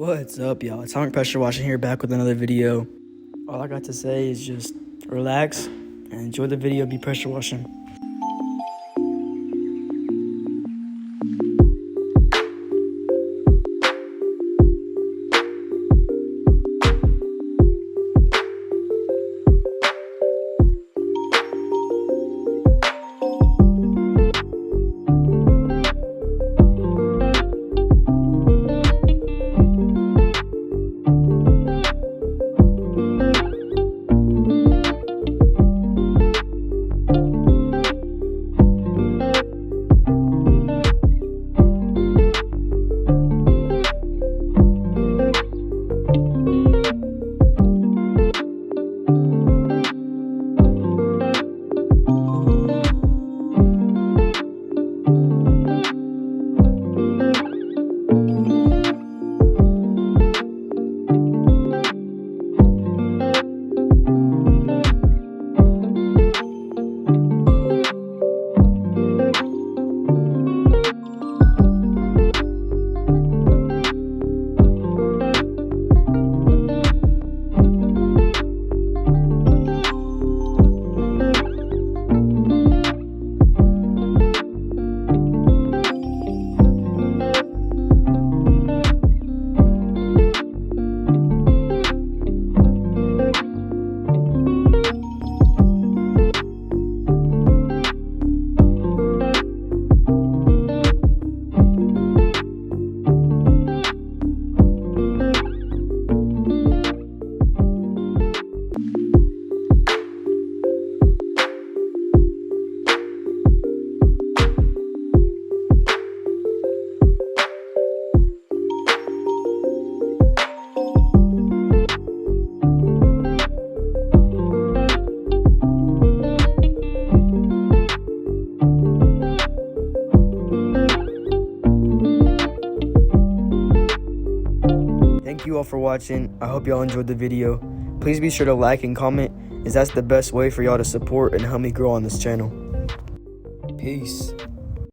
What's up, y'all? Atomic Pressure Washing here, back with another video. All I got to say is just relax and enjoy the video. Be pressure washing. Thank you all for watching. I hope y'all enjoyed the video. Please be sure to like and comment, as that's the best way for y'all to support and help me grow on this channel. Peace.